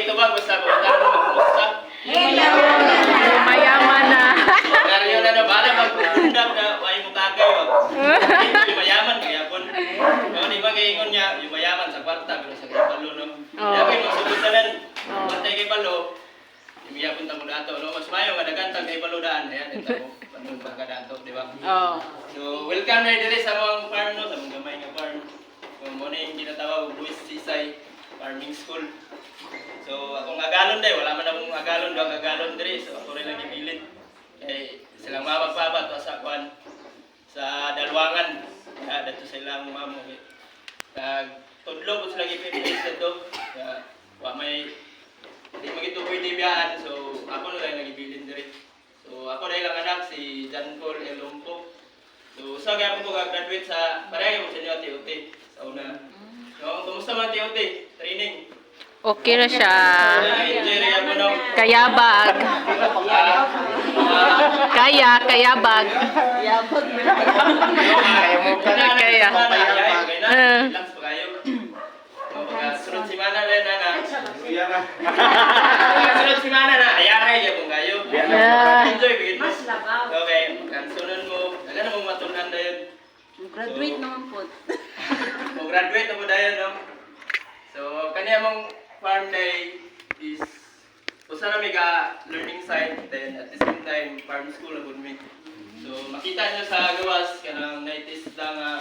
ito ba? Basta ba? Magkumusta? Mayaman na. Karyo na na, bala magpundap na, ay mo kagay. Yung mayaman, kaya po. No, di ba kaingon niya, yung mayaman sa kwarta, pero sa kay Palo, no? Kaya kayo magsubusanan, bantay kay Palo, yung iyapon tamo dato, no? Mas mayo, madagantang kay Palo daan, ayan, ito mo, panong baka dato, di ba? Oh. So, welcome na dito sa mga farm, no? Sa mga gamay nga farm. So, muna yung ginatawag, Buwis Sisay Farming School. So, akong agalon day, wala man akong agalon, daw agalon diri, so ako rin lang ipilit. Eh, silang mapagpapat o sa kwan, sa dalwangan. Kaya, dito silang mamo. Tudlo po silang ipilit dito. Kaya, may, hindi magito pwede biyaan, so ako na lang nagibilin diri. So, ako na ilang anak, si John Paul Elompo. So, sa kaya po graduate sa, pareho sa inyo, TOT, sa una. No, kumusta man TOT? Training? Okay na siya. Enjoy rin ako, no? Kayabag. Kayabag. Kaya. Relax pa kayo. Sunod si Mana rin, Nana. Sunod si Mana na, ayahay niya kung kayo. Enjoy, bigyan mo. Okay, sunod mo. Alam mo matunan na yun. Graduate naman po. Graduate na mo na yun, no? So, kanya mong farm day is usa na may ka learning site, then at the same time farm school na po mi. So makita nyo sa gawas kanang naitis lang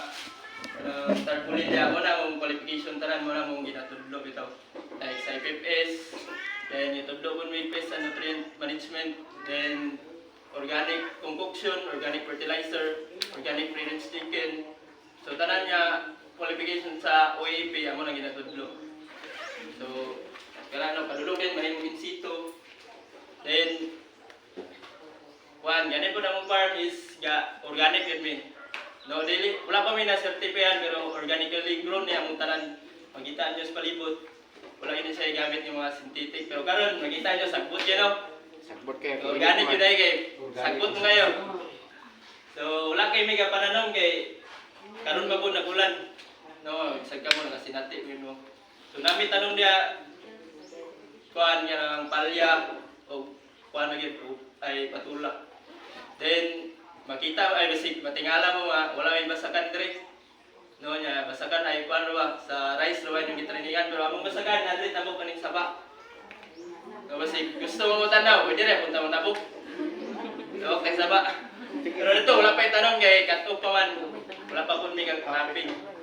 tarpaulin niya mo na mong qualification tanan mo na mong ginatudlo bitaw. Like sa IFFS, then itudlo po mi pest and nutrient management, then organic concoction, organic fertilizer, organic pre-rinse chicken. So tanan niya qualification sa OAP amo na ginatudlo. So, kailangan padulugin, mahimong in situ. Then, ganin po na mong farm is organic yun mi. No, daily, wala pa may na-certifyan pero organically grown niya mong tanan. Magkita nyo sa palibot. Wala yun siya gamit yung mga synthetic. Pero karon magkita nyo, sagbot yun, no? Sagbot kayo. So, organic yun ay kay sagbot mo ngayon. So, wala kayo may kapananom kay karon pa po nagulan. No, sagka mo, nakasinati mo. So namin tanong niya kuan niya ng palya o kuan na gyud ay patula. Then makita ay basic matingala mo wala may basakan dire. No niya basakan ay kuan ba sa rice raw yung gitrainingan pero among basakan na dire tamo kaning saba. So basic gusto mo tanaw pwede ra punta mo tabok. So kay saba. Pero dito wala pa itanong kay kato pa man wala pa pud mi kag mapping.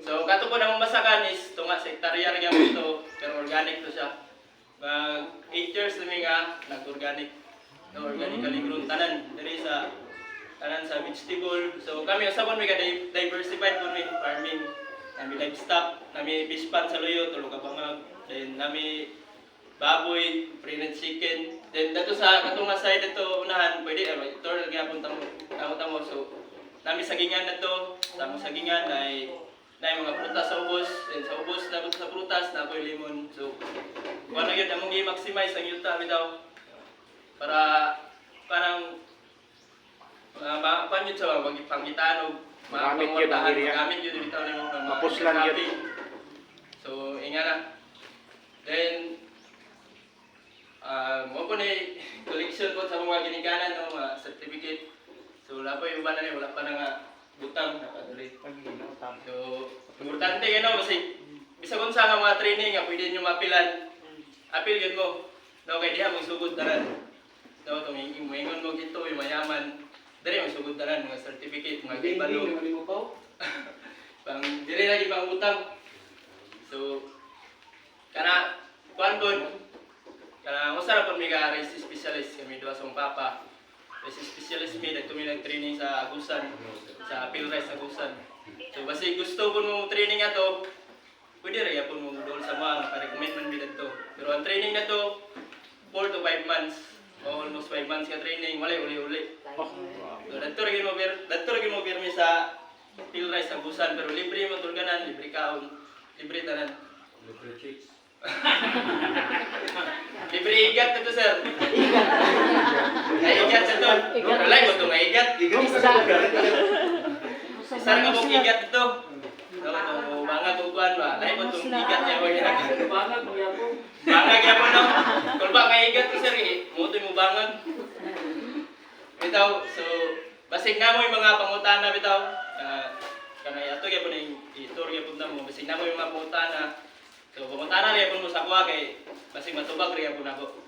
So, kato po namang basakan is tunga sa hektarya rin yung ito, pero organic to siya. 8 years na nga, nag-organic. No, organically grown tanan. Dari sa tanan sa vegetable. So, kami usapon may ka-diversified po may farming. Nami livestock, nami fish pond sa loyo, tulog ka pangag. Then, nami baboy, pre-rinse chicken. Then, dato sa katunga side ito unahan, pwede, ito lagi tamo. So, nami sagingan na to, tamo sagingan ay na yung mga prutas sa ubos, and sa ubos na sa prutas na ako'y limon. So, kung ano yun, among i-maximize ang yuta bitaw para parang paano yun sa pangitanog, Magamit yun ang area. magamit yun bitaw na yung Mapuslan yun. So, inga na. Then, mo po na collection po sa mga ginikanan, no, mga certificate. So, wala pa yung iba na wala pa na nga butang napadali. So, importante kayo, kasi bisa kung sa mga training nga pwede nyo mapilan. Apil yun mo. No, kaya diha mong sugod tanan. No, itong ingon mo gito, yung mayaman. Dari mong sugod tanan, mga certificate, mga ibalo. Diri lagi pang utang. So, kana, kuhan po, kana, masarap po may ka-race specialist kami doon sa papa. Race specialist mi, dito may nag-training sa Agusan, sa Apil Rice Agusan. So, basi gusto po mong training na to, pwede rin po mong doon sa mga nakarecommend man mi dito. Pero ang training na to, 4 to 5 months, o almost 5 months ka training, wala uli-uli. So, dito rin mo pirmi sa Apil Rice Agusan, pero libre mo tulganan, libre kaon, libre tanan. Libre chicks. Libre igat ito, sir. Ay, igat ito. Wala mo ito nga igat. Isa ka mong igat ito. Mga tukuan ba? Lain mo itong igat niya. Bangag mo Bitaw, so basig na mo yung mga pangutana bitaw. Kanay ato gyud po ning itur gyud na mo basig na mo yung mga pangutana. So pangutana rin po mo sa kuha kay basig matubag rin po nako.